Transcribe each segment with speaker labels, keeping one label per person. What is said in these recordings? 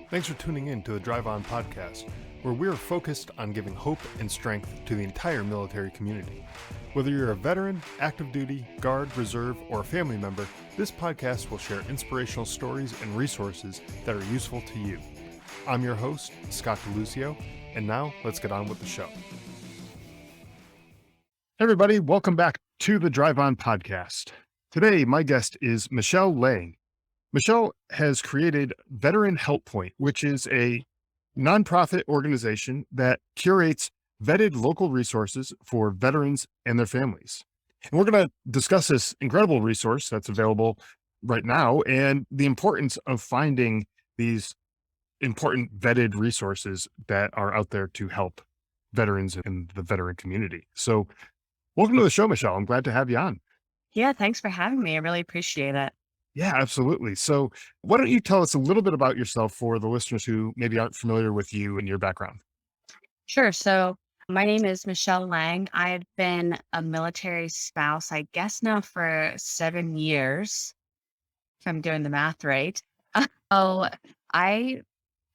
Speaker 1: Thanks for tuning in to the Drive On podcast, where we are focused on giving hope and strength to the entire military community. Whether you're a veteran, active duty, guard, reserve, or a family member, this podcast will share inspirational stories and resources that are useful to you. I'm your host, Scott DeLucio, and now let's get on with the show. Hey everybody, welcome back to the Drive On podcast. Today, my guest is Michelle Lang. Michelle has created Veteran Help Point, which is a nonprofit organization that curates vetted local resources for veterans and their families. And we're going to discuss this incredible resource that's available right now and the importance of finding these important vetted resources that are out there to help veterans and the veteran community. So welcome to the show, Michelle. I'm glad to have you on.
Speaker 2: Yeah, thanks for having me. I really appreciate it.
Speaker 1: Yeah, absolutely. So why don't you tell us a little bit about yourself for the listeners who maybe aren't familiar with you and your background?
Speaker 2: Sure. So my name is Michelle Lang. I had been a military spouse, I guess now for 7 years, if I'm doing the math right. So I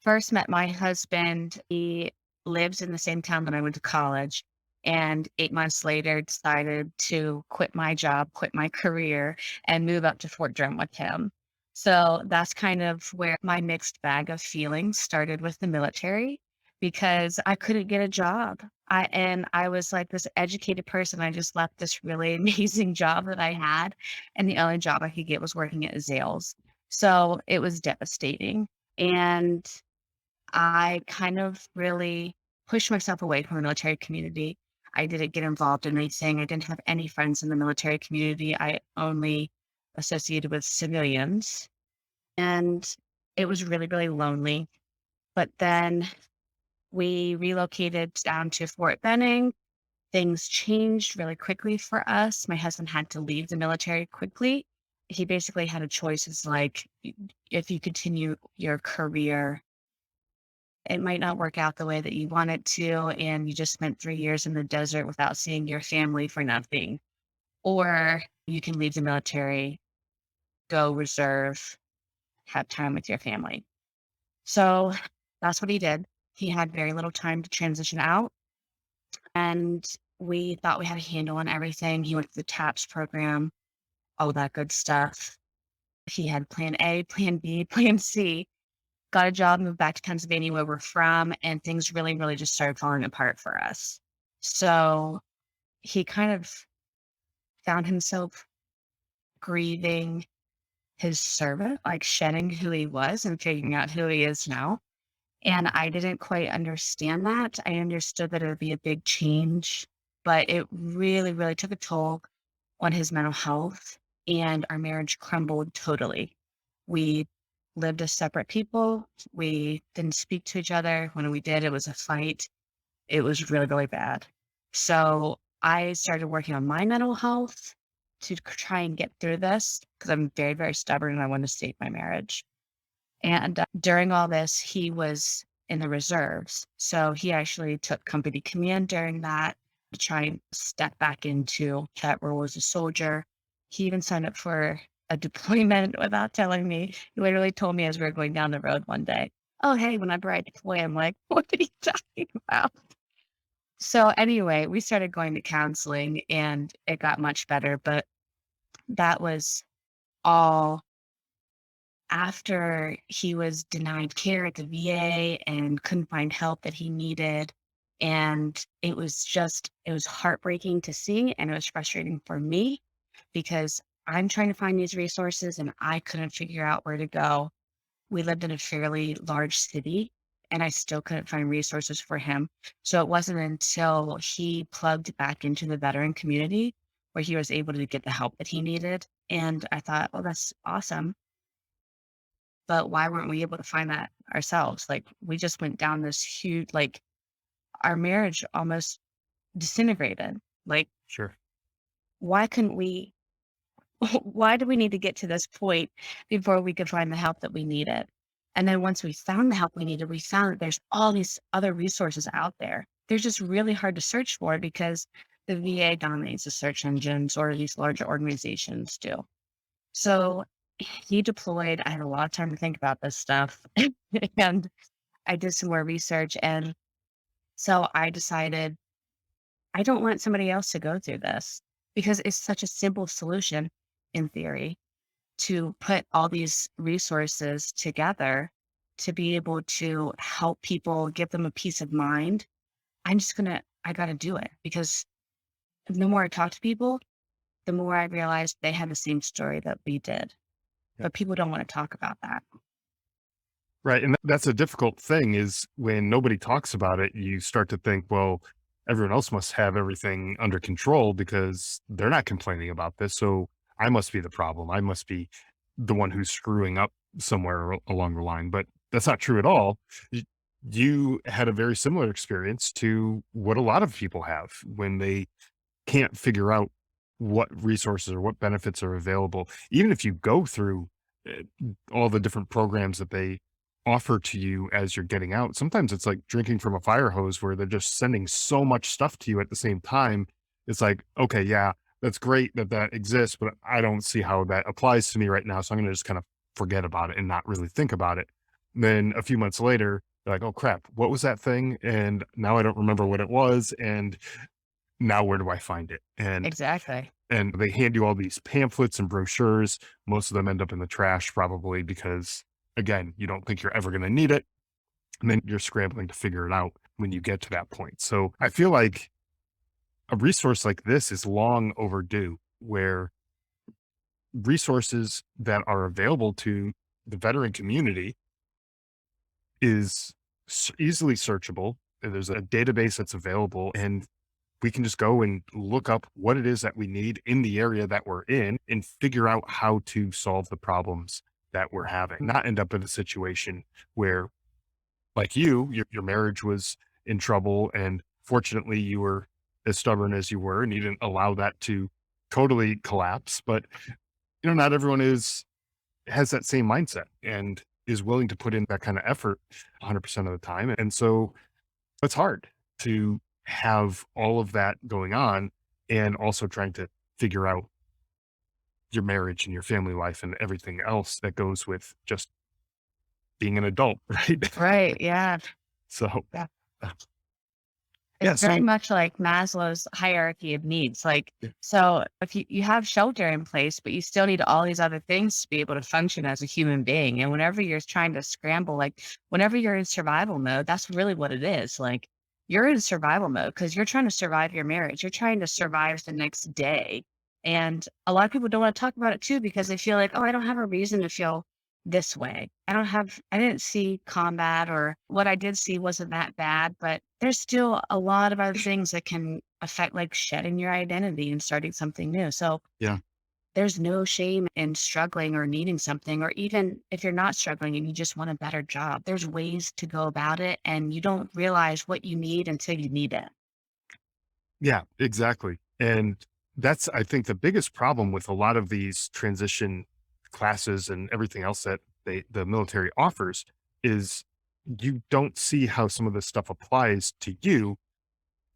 Speaker 2: first met my husband. He lives in the same town that I went to college. And 8 months later, decided to quit my job, quit my career, and move up to Fort Drum with him. So that's kind of where my mixed bag of feelings started with the military, because I couldn't get a job. I was like this educated person. I just left this really amazing job that I had, and the only job I could get was working at Zales. So it was devastating. And I kind of really pushed myself away from the military community. I didn't get involved in anything. I didn't have any friends in the military community. I only associated with civilians. And it was really, really lonely. But then we relocated down to Fort Benning. Things changed really quickly for us. My husband had to leave the military quickly. He basically had a choice. It's like, if you continue your career, it might not work out the way that you want it to, and you just spent 3 years in the desert without seeing your family for nothing. Or you can leave the military, go reserve, have time with your family. So that's what he did. He had very little time to transition out, and we thought we had a handle on everything. He went to the TAPS program, all that good stuff. He had plan A, plan B, plan C. Got a job, moved back to Pennsylvania where we're from, and things really, really just started falling apart for us. So he kind of found himself grieving his servant, like shedding who he was and figuring out who he is now. And I didn't quite understand that. I understood that it would be a big change, but it really, really took a toll on his mental health, and our marriage crumbled totally. We lived as separate people. We didn't speak to each other. When we did, it was a fight. It was really, really bad. So I started working on my mental health to try and get through this, because I'm very, very stubborn and I want to save my marriage. And during all this, he was in the reserves. So he actually took company command during that to try and step back into that role as a soldier. He even signed up for a deployment without telling me. He literally told me as we were going down the road one day, "Oh, hey, whenever I deploy," I'm like, "What are you talking about?" So anyway, we started going to counseling and it got much better, but that was all after he was denied care at the VA and couldn't find help that he needed. And it was heartbreaking to see, and it was frustrating for me, because I'm trying to find these resources and I couldn't figure out where to go. We lived in a fairly large city and I still couldn't find resources for him. So it wasn't until he plugged back into the veteran community where he was able to get the help that he needed. And I thought, well, that's awesome. But why weren't we able to find that ourselves? Like, we just went down this huge, like, our marriage almost disintegrated. Like,
Speaker 1: Sure.
Speaker 2: why couldn't we? Why do we need to get to this point before we could find the help that we needed? And then once we found the help we needed, we found that there's all these other resources out there. They're just really hard to search for because the VA dominates the search engines, or these larger organizations do. So he deployed. I had a lot of time to think about this stuff. And I did some more research. And so I decided I don't want somebody else to go through this because it's such a simple solution in theory to put all these resources together to be able to help people, give them a peace of mind. I got to do it because the more I talk to people, the more I realized they had the same story that we did.
Speaker 1: Yeah.
Speaker 2: But people don't want to talk about that.
Speaker 1: Right. And that's a difficult thing is when nobody talks about it, you start to think, well, everyone else must have everything under control because they're not complaining about this. So I must be the problem. I must be the one who's screwing up somewhere along the line. But that's not true at all. You had a very similar experience to what a lot of people have when they can't figure out what resources or what benefits are available. Even if you go through uh, all the different programs that they offer to you as you're getting out, sometimes it's like drinking from a fire hose where they're just sending so much stuff to you at the same time. It's like, okay, yeah, that's great that that exists, but I don't see how that applies to me right now. So I'm going to just kind of forget about it and not really think about it. And then a few months later, they're like, oh crap, what was that thing? And now I don't remember what it was. And now where do I find it?
Speaker 2: Exactly.
Speaker 1: And they hand you all these pamphlets and brochures. Most of them end up in the trash probably because again, you don't think you're ever going to need it. And then you're scrambling to figure it out when you get to that point. So I feel like a resource like this is long overdue where resources that are available to the veteran community is easily searchable. And there's a database that's available and we can just go and look up what it is that we need in the area that we're in and figure out how to solve the problems that we're having, not end up in a situation where, like your marriage was in trouble. And fortunately, you were as stubborn as you were and you didn't allow that to totally collapse. But, not everyone has that same mindset and is willing to put in that kind of effort 100% of the time. And so it's hard to have all of that going on and also trying to figure out your marriage and your family life and everything else that goes with just being an adult, right?
Speaker 2: Right. Yeah.
Speaker 1: So,
Speaker 2: Yeah.
Speaker 1: uh, yeah.
Speaker 2: It's very
Speaker 1: So,
Speaker 2: much like Maslow's hierarchy of needs. Like,
Speaker 1: yeah,
Speaker 2: so if you have shelter in place, but you still need all these other things to be able to function as a human being. And whenever you're trying to scramble, like whenever you're in survival mode, that's really what it is. Like you're in survival mode because you're trying to survive your marriage. You're trying to survive the next day. And a lot of people don't want to talk about it too because they feel like, oh, I don't have a reason to feel this way. I didn't see combat or what I did see wasn't that bad, but there's still a lot of other things that can affect like shedding your identity and starting something new. So
Speaker 1: yeah,
Speaker 2: there's no shame in struggling or needing something, or even if you're not struggling and you just want a better job, there's ways to go about it and you don't realize what you need until you need it.
Speaker 1: yeah, exactly. And that's, I think, the biggest problem with a lot of these transition classes and everything else that the military offers is you don't see how some of this stuff applies to you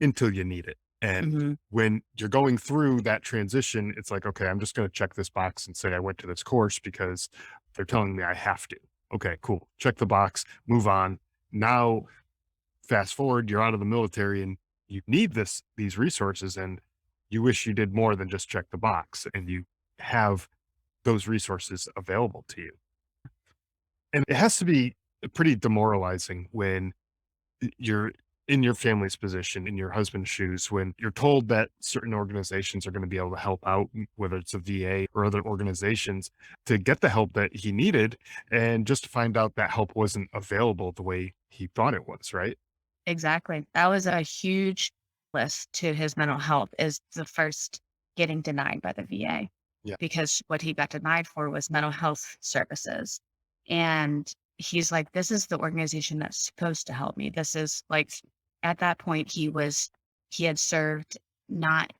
Speaker 1: until you need it. And
Speaker 2: Hmm.
Speaker 1: when you're going through that transition, it's like, okay, I'm just going to check this box and say I went to this course because they're telling me I have to. Okay, cool. Check the box, move on. Now, fast forward, you're out of the military and you need these resources and you wish you did more than just check the box and you have those resources available to you. And it has to be pretty demoralizing when you're in your family's position, in your husband's shoes, when you're told that certain organizations are going to be able to help out, whether it's a VA or other organizations, to get the help that he needed, and just to find out that help wasn't available the way he thought it was, right?
Speaker 2: Exactly. That was a huge list to his mental health is the first getting denied by the VA
Speaker 1: Yeah,
Speaker 2: because what he got denied for was mental health services. And he's like, this is the organization that's supposed to help me. This is like, at that point, he had served not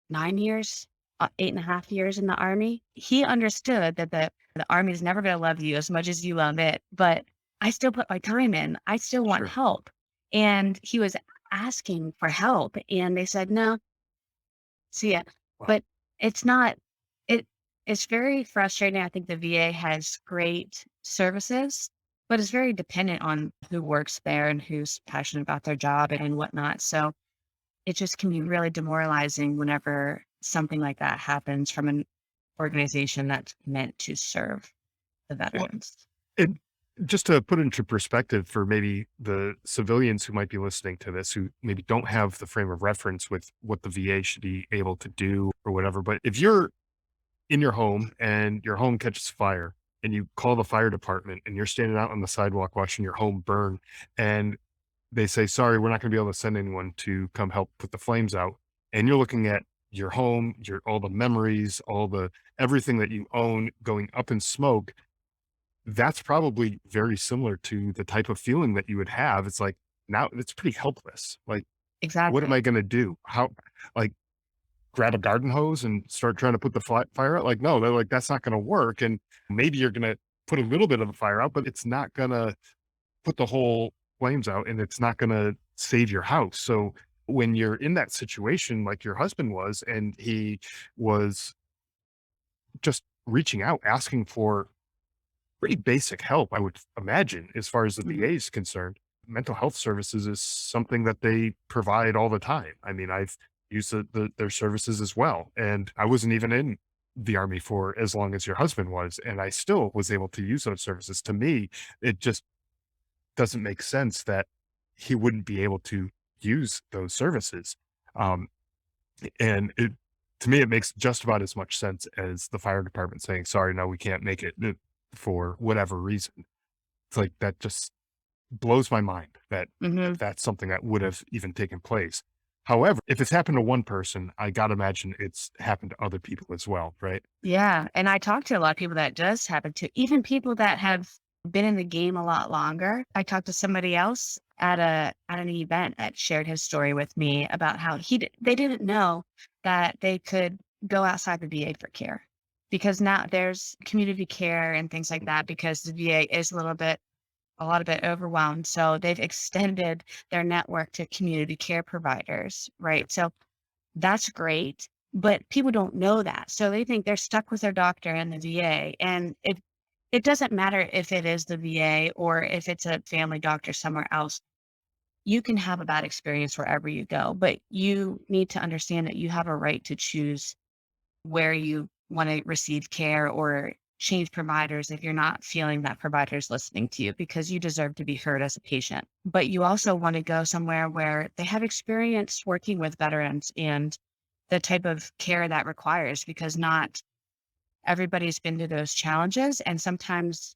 Speaker 2: 9 years, 8.5 years in the army. He understood that the army is never going to love you as much as you love it, but I still put my time in. I still want
Speaker 1: sure.
Speaker 2: help. And he was asking for help, and they said, no, see ya.
Speaker 1: Wow.
Speaker 2: But it's not, it. It's very frustrating. I think the VA has great services, but it's very dependent on who works there and who's passionate about their job and whatnot. So it just can be really demoralizing whenever something like that happens from an organization that's meant to serve the
Speaker 1: Well,
Speaker 2: veterans.
Speaker 1: and just to put into perspective for maybe the civilians who might be listening to this, who maybe don't have the frame of reference with what the VA should be able to do or whatever. But if you're in your home and your home catches fire and you call the fire department and you're standing out on the sidewalk watching your home burn and they say, sorry, we're not going to be able to send anyone to come help put the flames out. And you're looking at your home, your all the memories, all the everything that you own going up in smoke. That's probably very similar to the type of feeling that you would have. It's like now it's pretty helpless. Like, what am
Speaker 2: Exactly.
Speaker 1: I going to do? How, like, grab a garden hose and start trying to put the fire out? Like, no, they're like, that's not going to work. And maybe you're going to put a little bit of a fire out, but it's not going to put the whole flames out and it's not going to save your house. So when you're in that situation, like your husband was, and he was just reaching out, asking for pretty basic help, I would imagine, as far as the
Speaker 2: Mhm.
Speaker 1: VA is concerned. Mental health services is something that they provide all the time. I mean, I've used their services as well. And I wasn't even in the army for as long as your husband was, and I still was able to use those services. To me, it just doesn't make sense that he wouldn't be able to use those services. Um, and it, to me, it makes just about as much sense as the fire department saying, sorry, no, we can't make it for whatever reason. It's like that just blows my mind that
Speaker 2: Mhm.
Speaker 1: that's something that would have even taken place. However, if it's happened to one person, I gotta imagine it's happened to other people as well, right?
Speaker 2: Yeah, and I talk to a lot of people that does happen to, even people that have been in the game a lot longer. I talked to somebody else at an event that shared his story with me about how they didn't know that they could go outside the VA for care because now there's community care and things like that because the VA is a lot bit overwhelmed. So they've extended their network to community care providers, right? So that's great, but people don't know that. So they think they're stuck with their doctor and the VA, and it doesn't matter if it is the VA or if it's a family doctor somewhere else. You can have a bad experience wherever you go, but you need to understand that you have a right to choose where you want to receive care or change providers if you're not feeling that provider is listening to you because you deserve to be heard as a patient. But you also want to go somewhere where they have experience working with veterans and the type of care that requires because not everybody's been through those challenges. And sometimes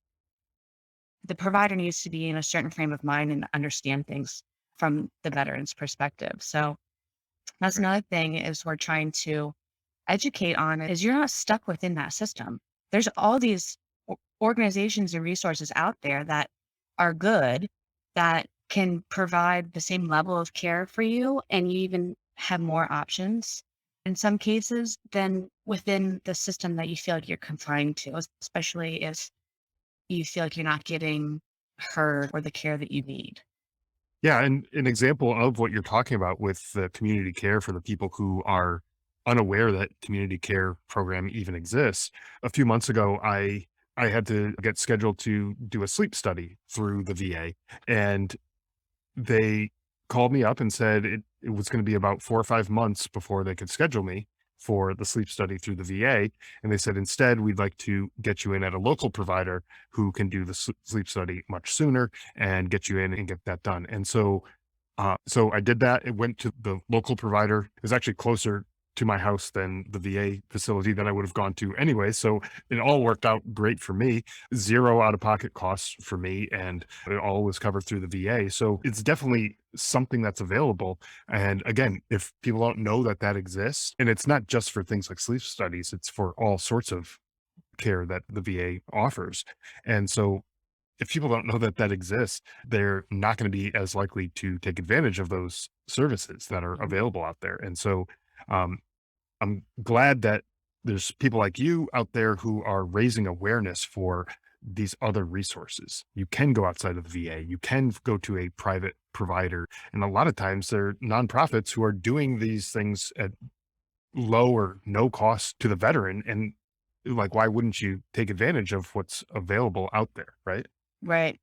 Speaker 2: the provider needs to be in a certain frame of mind and understand things from the veteran's perspective. So that's
Speaker 1: Right.
Speaker 2: another thing is we're trying to educate on is you're not stuck within that system. There's all these organizations and resources out there that are good that can provide the same level of care for you and you even have more options in some cases than within the system that you feel like you're confined to, especially if you feel like you're not getting heard or the care that you need.
Speaker 1: Yeah, and an example of what you're talking about with the community care for the people who are unaware that community care program even exists. A few months ago, I had to get scheduled to do a sleep study through the VA, and they called me up and said it was going to be about 4 or 5 months before they could schedule me for the sleep study through the VA. And they said, instead, we'd like to get you in at a local provider who can do the sleep study much sooner and get you in and get that done. And so I did that. It went to the local provider. It was actually closer to my house than the VA facility that I would have gone to anyway. So it all worked out great for me. Zero out of pocket costs for me, and it all was covered through the VA. So it's definitely something that's available. And again, if people don't know that that exists, and it's not just for things like sleep studies, it's for all sorts of care that the VA offers. And so if people don't know that that exists, they're not going to be as likely to take advantage of those services that are
Speaker 2: Mhm.
Speaker 1: available out there. And so, um, I'm glad that there's people like you out there who are raising awareness for these other resources. You can go outside of the VA, you can go to a private provider. And a lot of times they're nonprofits who are doing these things at low or no cost to the veteran. And like, why wouldn't you take advantage of what's available out there, right?
Speaker 2: Right.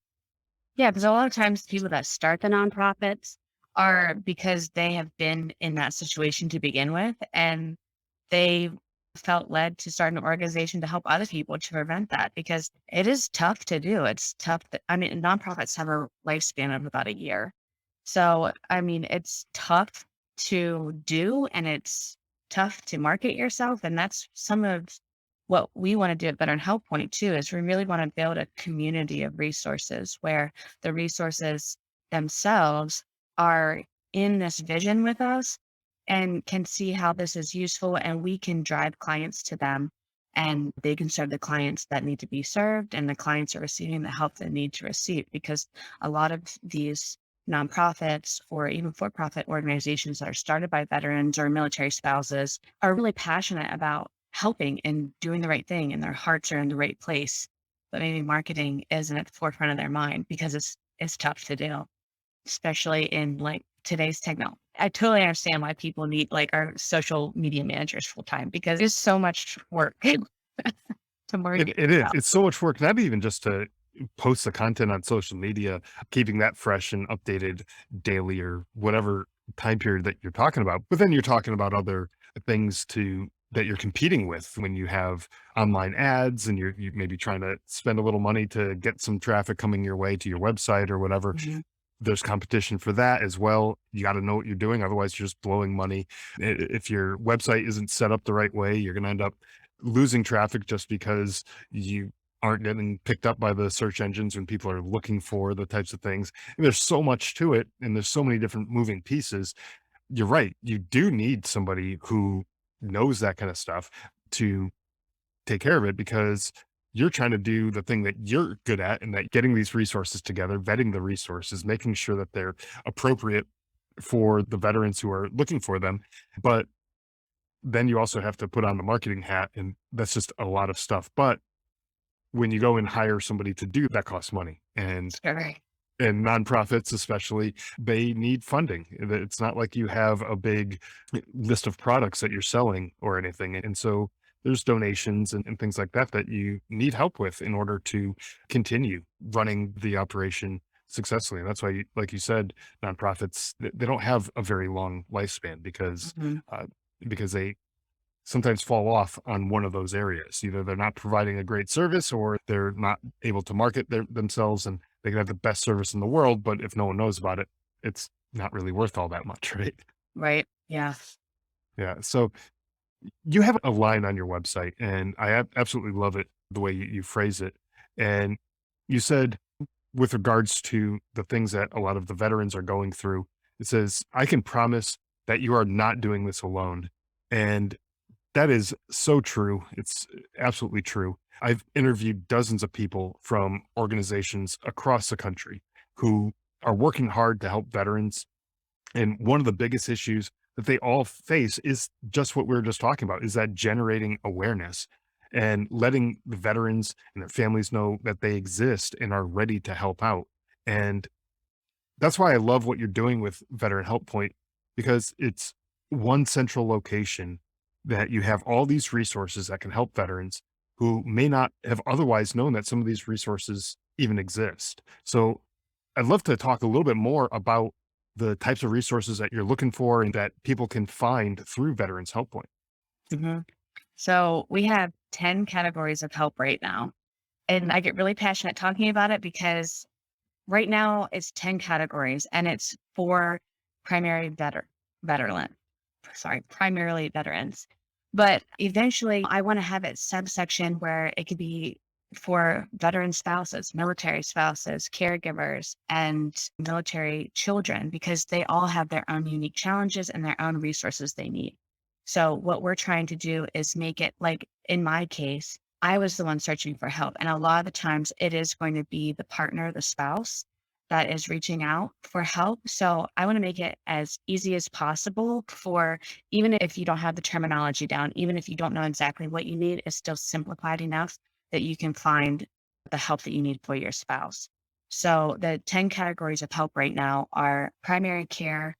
Speaker 2: Yeah, because a lot of times people that start the nonprofits are because they have been in that situation to begin with, and they felt led to start an organization to help other people to prevent that because it is tough to do. It's tough. I mean, nonprofits have a lifespan of about a year. So, I mean, it's tough to do and it's tough to market yourself. And that's some of what we want to do at Better and Help Point too, is we really want to build a community of resources where the resources themselves are in this vision with us and can see how this is useful and we can drive clients to them and they can serve the clients that need to be served and the clients are receiving the help they need to receive because a lot of these nonprofits or even for-profit organizations that are started by veterans or military spouses are really passionate about helping and doing the right thing and their hearts are in the right place. But maybe marketing isn't at the forefront of their mind because it's tough to do, especially in like today's technology. I totally understand why people need like our social media managers full time because there's so much work to
Speaker 1: It
Speaker 2: market
Speaker 1: it is.
Speaker 2: yourself.
Speaker 1: It's so much work, not even just to post the content on social media, keeping that fresh and updated daily or whatever time period that you're talking about. But then you're talking about other things that you're competing with when you have online ads and you maybe trying to spend a little money to get some traffic coming your way to your website or whatever.
Speaker 2: Mhm.
Speaker 1: There's competition for that as well. You got to know what you're doing. Otherwise, you're just blowing money. If your website isn't set up the right way, you're going to end up losing traffic just because you aren't getting picked up by the search engines when people are looking for the types of things. And there's so much to it, and there's so many different moving pieces. You're right. You do need somebody who knows that kind of stuff to take care of it because you're trying to do the thing that you're good at and that getting these resources together, vetting the resources, making sure that they're appropriate for the veterans who are looking for them. But then you also have to put on the marketing hat, and that's just a lot of stuff. But when you go and hire somebody to do that costs money.
Speaker 2: Sure.
Speaker 1: And nonprofits especially, they need funding. It's not like you have a big list of products that you're selling or anything. And so there's donations and things like that that you need help with in order to continue running the operation successfully. And that's why, like you said, nonprofits, they don't have a very long lifespan
Speaker 2: Mhm.
Speaker 1: uh, because they sometimes fall off on one of those areas. Either they're not providing a great service or they're not able to market themselves, and they can have the best service in the world, but if no one knows about it, it's not really worth all that much, right?
Speaker 2: Right. Yeah.
Speaker 1: Yeah. So you have a line on your website, and I absolutely love it the way you phrase it. And you said, with regards to the things that a lot of the veterans are going through, it says, I can promise that you are not doing this alone. And that is so true. It's absolutely true. I've interviewed dozens of people from organizations across the country who are working hard to help veterans. And one of the biggest issues that they all face is just what we were just talking about, is that generating awareness and letting the veterans and their families know that they exist and are ready to help out. And that's why I love what you're doing with Veteran Help Point, because it's one central location that you have all these resources that can help veterans who may not have otherwise known that some of these resources even exist. So I'd love to talk a little bit more about the types of resources that you're looking for and that people can find through Veterans Help Point.
Speaker 2: Mhm. So we have 10 categories of help right now. And I get really passionate talking about it because right now it's 10 categories and it's for primary veteran, primarily veterans. But eventually I want to have it subsection where it could be for veteran spouses, military spouses, caregivers, and military children because they all have their own unique challenges and their own resources they need. So what we're trying to do is make it like in my case, I was the one searching for help. And a lot of the times it is going to be the partner, the spouse that is reaching out for help. So I want to make it as easy as possible for even if you don't have the terminology down, even if you don't know exactly what you need, it's still simplified enough that you can find the help that you need for your spouse. So the 10 categories of help right now are primary care,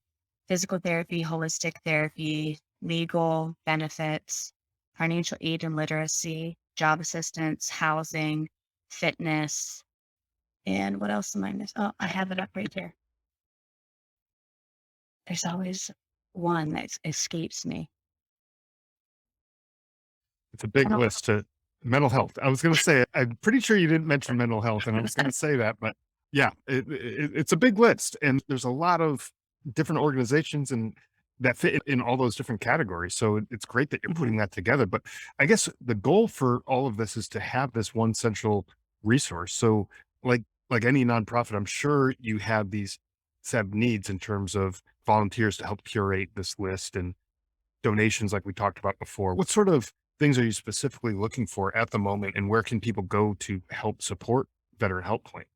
Speaker 2: physical therapy, holistic therapy, legal benefits, financial aid and literacy, job assistance, housing, fitness, and what else am I missing? Oh, I have it up right there. There's always one that escapes me.
Speaker 1: It's a
Speaker 2: I
Speaker 1: big
Speaker 2: don't.
Speaker 1: list to mental health. I was gonna say, I'm pretty sure you didn't mention mental health, and I was gonna say that, but yeah, it's a big list, and there's a lot of different organizations and that fit in all those different categories. So it's great that you're
Speaker 2: Mhm,
Speaker 1: putting that together. But I guess the goal for all of this is to have this one central resource. So like like any nonprofit, I'm sure you have these set of needs in terms of volunteers to help curate this list and donations like we talked about before. What sort of things are you specifically looking for at the moment, and where can people go to help support Veteran Help Point?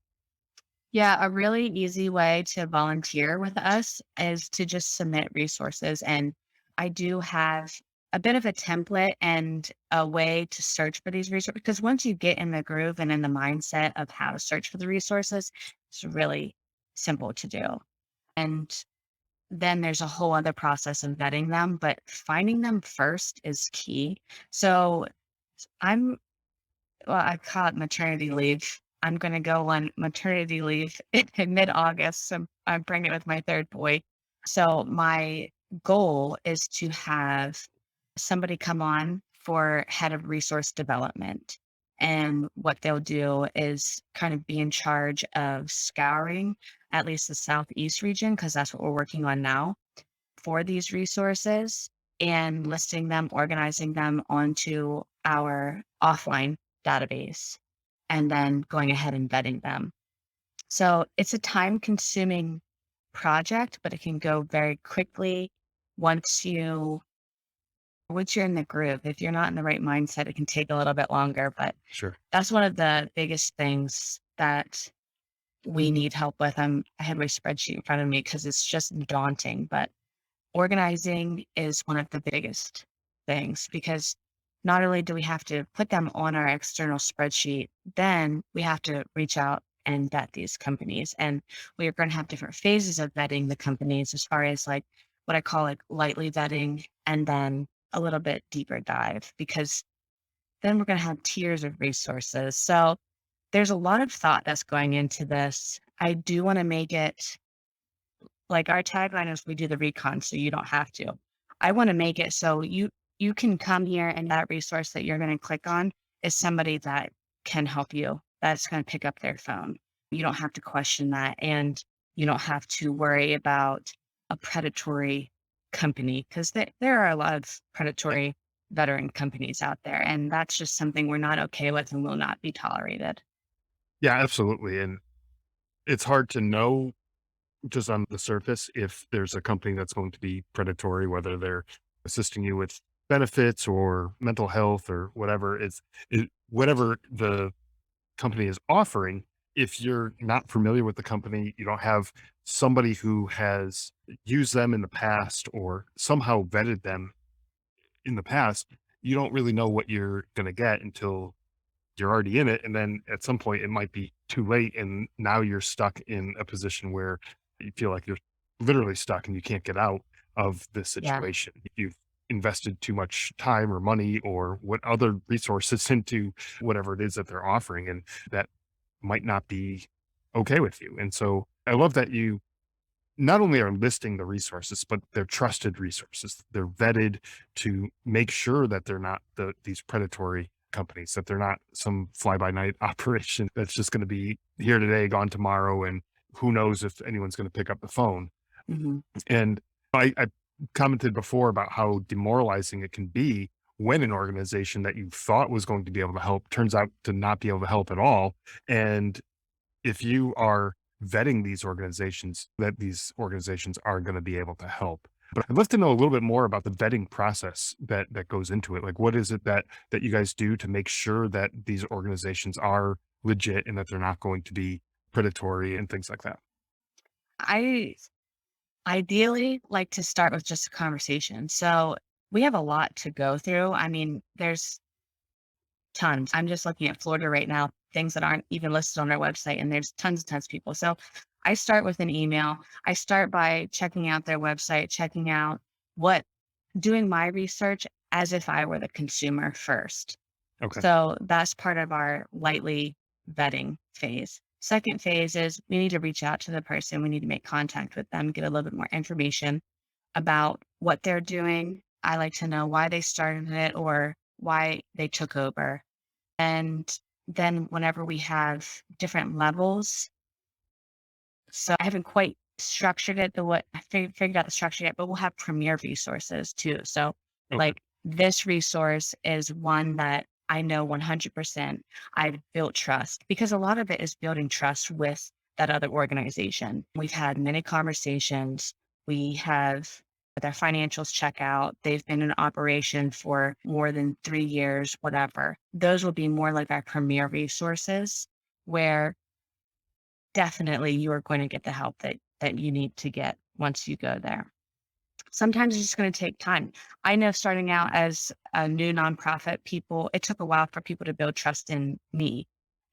Speaker 2: yeah, a really easy way to volunteer with us is to just submit resources. And I do have a bit of a template and a way to search for these resources because once you get in the groove and in the mindset of how to search for the resources, it's really simple to do. And then there's a whole other process of vetting them, but finding them first is key. So I'm well, I call it maternity leave. I'm gonna go on maternity leave in mid-August. I'm pregnant with my third boy. So my goal is to have somebody come on for head of resource development. And what they'll do is kind of be in charge of scouring at least the Southeast region, because that's what we're working on now for these resources and listing them, organizing them onto our offline database, and then going ahead and vetting them. So it's a time consuming project, but it can go very quickly once you're in the groove. If you're not in the right mindset, it can take a little bit longer, but
Speaker 1: Sure.
Speaker 2: that's one of the biggest things that we need help with. I have my spreadsheet in front of me because it's just daunting, but organizing is one of the biggest things because not only do we have to put them on our external spreadsheet, then we have to reach out and vet these companies. And we are going to have different phases of vetting the companies as far as like what I call like lightly vetting and then a little bit deeper dive because then we're going to have tiers of resources. So there's a lot of thought that's going into this. I do want to make it like, our tagline is, "We do the recon, so you don't have to." I wanna make it so you can come here and that resource that you're gonna click on is somebody that can help you, that's gonna pick up their phone. You don't have to question that, and you don't have to worry about a predatory company 'cause there are a lot of predatory veteran companies out there, and that's just something we're not okay with and will not be tolerated.
Speaker 1: Yeah, absolutely. And it's hard to know just on the surface if there's a company that's going to be predatory, whether they're assisting you with benefits or mental health or whatever. Whatever the company is offering. If you're not familiar with the company, you don't have somebody who has used them in the past or somehow vetted them in the past, you don't really know what you're going to get until you're already in it. And then at some point, it might be too late. And now you're stuck in a position where you feel like you're literally stuck and you can't get out of this
Speaker 2: Yeah.
Speaker 1: situation. You've invested too much time or money or what other resources into whatever it is that they're offering. And that might not be okay with you. And so I love that you not only are listing the resources, but they're trusted resources. They're vetted to make sure that they're not these predatory companies, that they're not some fly by night operation that's just going to be here today, gone tomorrow, and who knows if anyone's going to pick up the phone.
Speaker 2: Mhm.
Speaker 1: And I commented before about how demoralizing it can be when an organization that you thought was going to be able to help turns out to not be able to help at all. And if you are vetting these organizations, that these organizations are going to be able to help. But I'd love to know a little bit more about the vetting process that goes into it. Like, what is it that you guys do to make sure that these organizations are legit and that they're not going to be predatory and things like that?
Speaker 2: I ideally like to start with just a conversation. So we have a lot to go through. I mean, there's tons. I'm just looking at Florida right now, things that aren't even listed on their website, and there's tons and tons of people. So I start with an email. I start by checking out their website, checking out what, doing my research as if I were the consumer first.
Speaker 1: Okay.
Speaker 2: So that's part of our lightly vetting phase. Second phase is we need to reach out to the person. We need to make contact with them, get a little bit more information about what they're doing. I like to know why they started it or why they took over. And then whenever we have different levels, so I haven't quite structured it the what I figured out the structure yet, but we'll have premier resources too. So
Speaker 1: Okay.
Speaker 2: like this resource is one that I know 100% I've built trust because a lot of it is building trust with that other organization. We've had many conversations. We have their financials check out. They've been in operation for more than 3 years, whatever. Those will be more like our premier resources where definitely you are going to get the help that you need to get once you go there. Sometimes it's just going to take time. I know starting out as a new nonprofit, it took a while for people to build trust in me.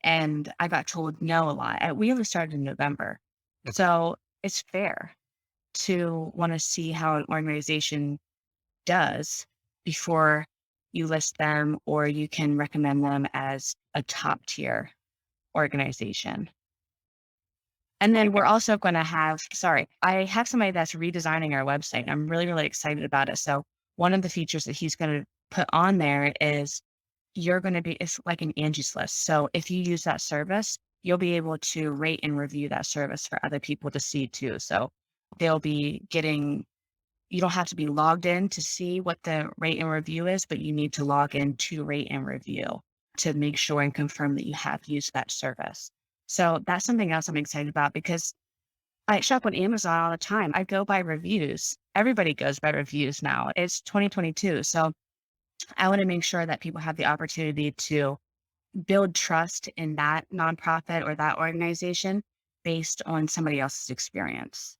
Speaker 2: And I got told no a lot. We only started in November.
Speaker 1: Okay.
Speaker 2: So it's fair to want to see how an organization does before you list them or you can recommend them as a top tier organization. And then we're also gonna have I have somebody that's redesigning our website, and I'm really, really excited about it. So one of the features that he's gonna put on there is it's like an Angie's List. So if you use that service, you'll be able to rate and review that service for other people to see too. So they'll be getting you don't have to be logged in to see what the rate and review is, but you need to log in to rate and review to make sure and confirm that you have used that service. So that's something else I'm excited about because I shop on Amazon all the time. I go by reviews. Everybody goes by reviews now. It's 2022. So I want to make sure that people have the opportunity to build trust in that nonprofit or that organization based on somebody else's experience.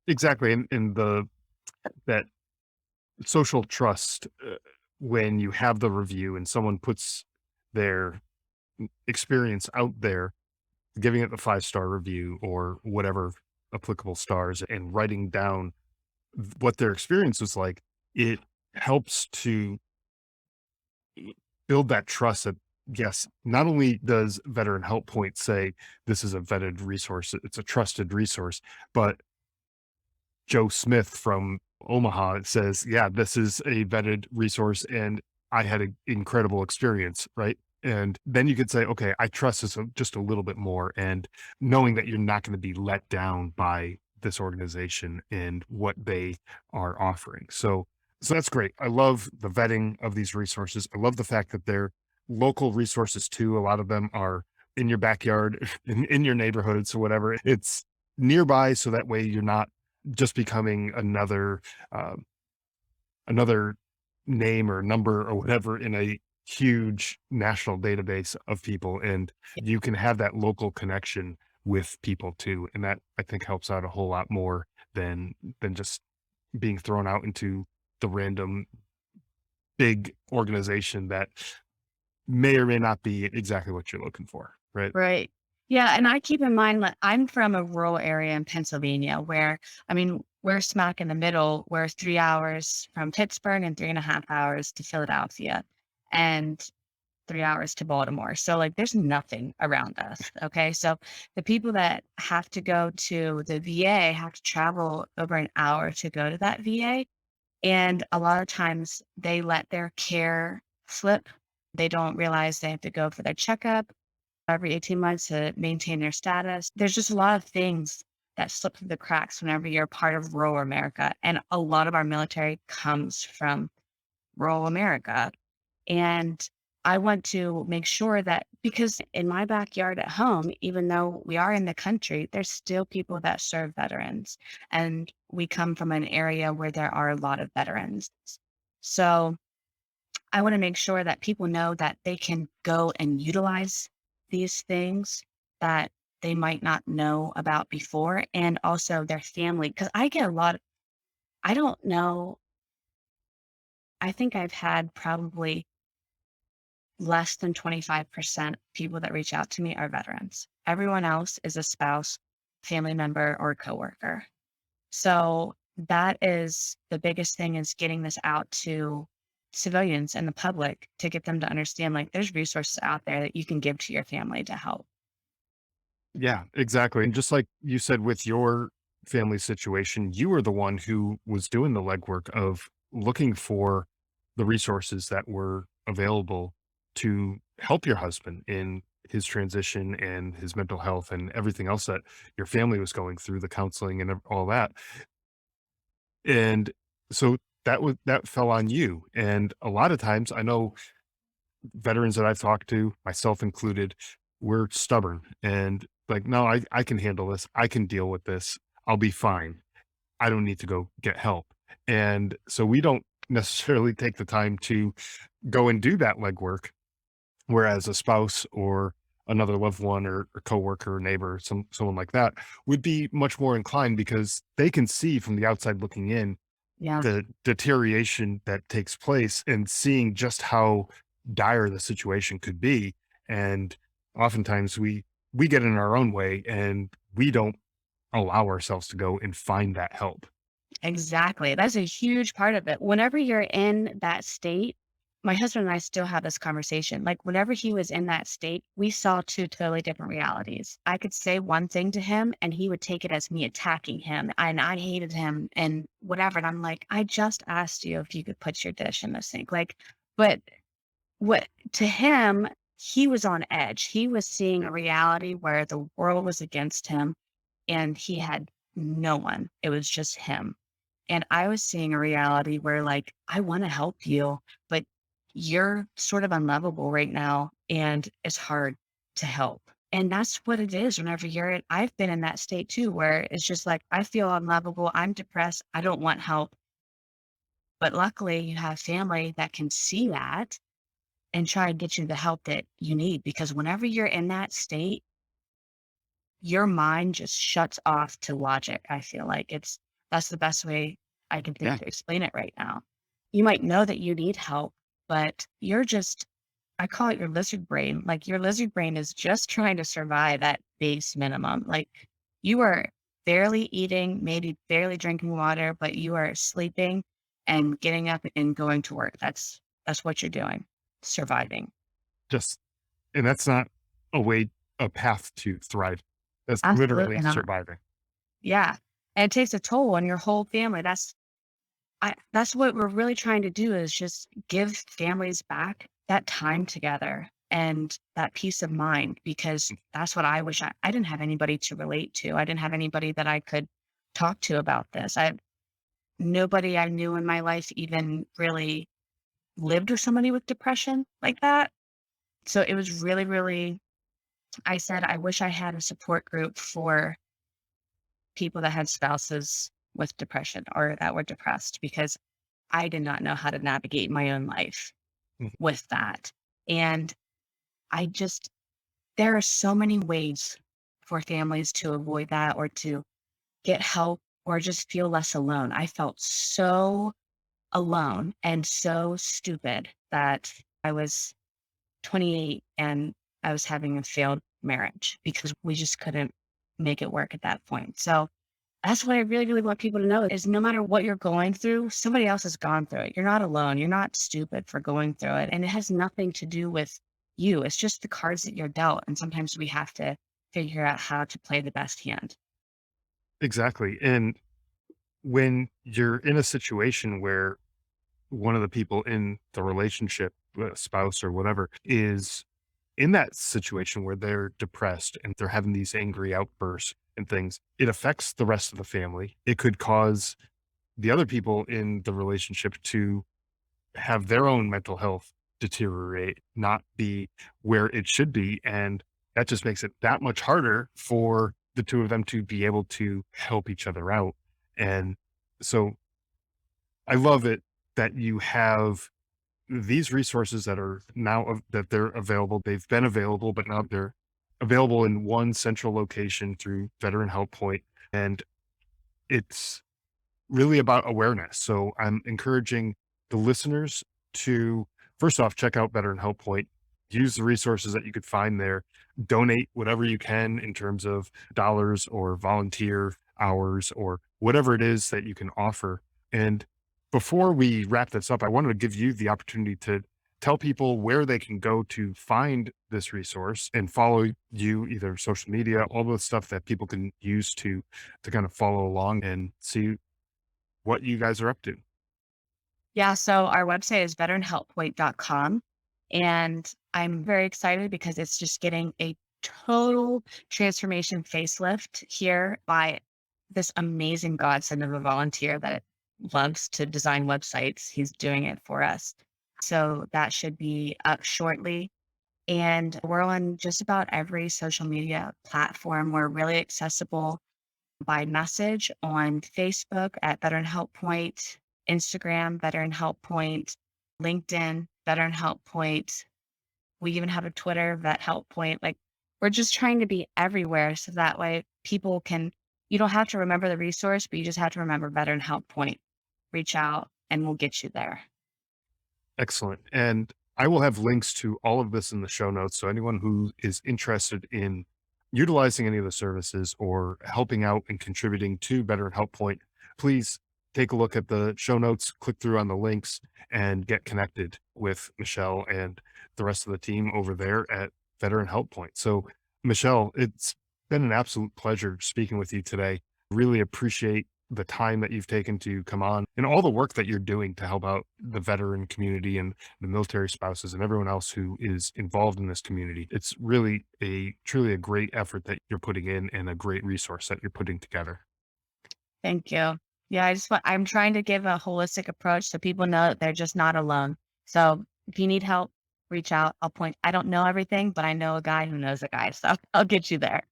Speaker 1: Exactly. And that social trust, when you have the review and someone puts their experience out there, giving it the 5-star review or whatever applicable stars and writing down what their experience was like, it helps to build that trust that, yes, not only does Veteran Help Point say this is a vetted resource, it's a trusted resource, but Joe Smith from Omaha says, yeah, this is a vetted resource and I had an incredible experience, right? And then you could say, okay, I trust this just a little bit more. And knowing that you're not going to be let down by this organization and what they are offering. So that's great. I love the vetting of these resources. I love the fact that they're local resources too. A lot of them are in your backyard, in your neighborhood. So whatever, it's nearby. So that way you're not just becoming uh, another name or number or whatever in a huge national database of people, and you can have that local connection with people too, and that I think helps out a whole lot more than just being thrown out into the random big organization that may or may not be exactly what you're looking for, right?
Speaker 2: Right. Yeah, and I keep in mind that I'm from a rural area in Pennsylvania where, I mean, we're smack in the middle. We're 3 hours from Pittsburgh and 3.5 hours to Philadelphia and 3 hours to Baltimore. So, like, there's nothing around us. Okay. So, the people that have to go to the VA have to travel over an hour to go to that VA. And a lot of times they let their care slip. They don't realize they have to go for their checkup every 18 months to maintain their status. There's just a lot of things that slip through the cracks whenever you're part of rural America. And a lot of our military comes from rural America. And I want to make sure that because in my backyard at home, even though we are in the country, there's still people that serve veterans. And we come from an area where there are a lot of veterans. So I want to make sure that people know that they can go and utilize these things that they might not know about before and also their family. Cause I get a lot, I don't know, I think I've had probably less than 25% people that reach out to me are veterans. Everyone else is a spouse, family member, or coworker. So that is the biggest thing is getting this out to civilians and the public to get them to understand like there's resources out there that you can give to your family to help.
Speaker 1: Yeah, exactly. And just like you said with your family situation, you were the one who was doing the legwork of looking for the resources that were available to help your husband in his transition and his mental health and everything else that your family was going through, the counseling and all that. And so that fell on you. And a lot of times I know veterans that I've talked to, myself included, we're stubborn and like, no, I can handle this. I can deal with this. I'll be fine. I don't need to go get help. And so we don't necessarily take the time to go and do that legwork. Whereas a spouse or another loved one or coworker, or neighbor, someone like that would be much more inclined because they can see from the outside looking in
Speaker 2: Yeah,
Speaker 1: the deterioration that takes place and seeing just how dire the situation could be. And oftentimes we get in our own way and we don't allow ourselves to go and find that help.
Speaker 2: exactly. That's a huge part of it. Whenever you're in that state, my husband and I still have this conversation. Like, whenever he was in that state, we saw two totally different realities. I could say one thing to him, and he would take it as me attacking him, and I hated him and whatever. And I'm like, I just asked you if you could put your dish in the sink. Like, but what to him, he was on edge. He was seeing a reality where the world was against him and he had no one. It was just him. And I was seeing a reality where, like, I want to help you, but you're sort of unlovable right now. And it's hard to help. And that's what it is whenever you're in. I've been in that state too, where it's just like, I feel unlovable. I'm depressed. I don't want help. But luckily, you have family that can see that and try and get you the help that you need. Because whenever you're in that state, your mind just shuts off to logic. I feel like that's the best way I can think
Speaker 1: Yeah.
Speaker 2: to explain it right now. You might know that you need help, but you're just, I call it your lizard brain. Like your lizard brain is just trying to survive at base minimum. Like you are barely eating, maybe barely drinking water, but you are sleeping and getting up and going to work. That's what you're doing, surviving.
Speaker 1: Just and that's not a way a path to thrive. That's literally
Speaker 2: Absolutely not.
Speaker 1: surviving.
Speaker 2: Yeah. And it takes a toll on your whole family. That's what we're really trying to do is just give families back that time together and that peace of mind because that's what I wish I didn't have anybody to relate to. I didn't have anybody that I could talk to about this. Nobody I knew in my life even really lived with somebody with depression like that. So it was really, really, I said, I wish I had a support group for people that had spouses with depression or that were depressed because I did not know how to navigate my own life
Speaker 1: Mhm.
Speaker 2: with that. And I just, there are so many ways for families to avoid that or to get help or just feel less alone. I felt so alone and so stupid that I was 28 and I was having a failed marriage because we just couldn't make it work at that point. So that's what I really, really want people to know is no matter what you're going through, somebody else has gone through it. You're not alone. You're not stupid for going through it. And it has nothing to do with you. It's just the cards that you're dealt. And sometimes we have to figure out how to play the best hand.
Speaker 1: Exactly. And when you're in a situation where one of the people in the relationship, spouse or whatever, is in that situation where they're depressed and they're having these angry outbursts and things, it affects the rest of the family. It could cause the other people in the relationship to have their own mental health deteriorate, not be where it should be. And that just makes it that much harder for the two of them to be able to help each other out. And so I love it that you have these resources that are now that they're available. They've been available, but now they're available in one central location through Veteran Help Point, and it's really about awareness. So I'm encouraging the listeners to first off check out Veteran Help Point, use the resources that you could find there, donate whatever you can in terms of dollars or volunteer hours or whatever it is that you can offer. And Before we wrap this up, I wanted to give you the opportunity to tell people where they can go to find this resource and follow you, either social media, all the stuff that people can use to kind of follow along and see what you guys are up to.
Speaker 2: Yeah, so our website is veteranhelppoint.com. And I'm very excited because it's just getting a total transformation facelift here by this amazing godsend of a volunteer that loves to design websites. He's doing it for us. So that should be up shortly. And we're on just about every social media platform. We're really accessible by message on Facebook at Veteran Help Point, Instagram, Veteran Help Point, LinkedIn, Veteran Help Point. We even have a Twitter, Vet Help Point. Like, we're just trying to be everywhere so that way people can, you don't have to remember the resource, but you just have to remember Veteran Help Point. Reach out and we'll get you there.
Speaker 1: Excellent. And I will have links to all of this in the show notes. So anyone who is interested in utilizing any of the services or helping out and contributing to Veteran Help Point, please take a look at the show notes, click through on the links, and get connected with Michelle and the rest of the team over there at Veteran Help Point. So, Michelle, it's been an absolute pleasure speaking with you today. Really appreciate the time that you've taken to come on and all the work that you're doing to help out the veteran community and the military spouses and everyone else who is involved in this community. It's really truly a great effort that you're putting in and a great resource that you're putting together.
Speaker 2: Thank you. Yeah, I'm trying to give a holistic approach so people know that they're just not alone. So if you need help, reach out. I don't know everything, but I know a guy who knows a guy. So I'll get you there.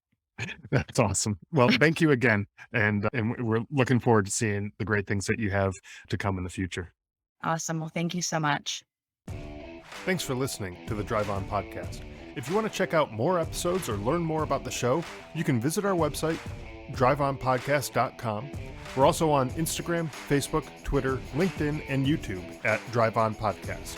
Speaker 1: That's awesome. Well, thank you again. And we're looking forward to seeing the great things that you have to come in the future.
Speaker 2: Awesome. Well, thank you so much.
Speaker 1: Thanks for listening to the Drive On Podcast. If you want to check out more episodes or learn more about the show, you can visit our website, driveonpodcast.com. We're also on Instagram, Facebook, Twitter, LinkedIn, and YouTube at Drive On Podcast.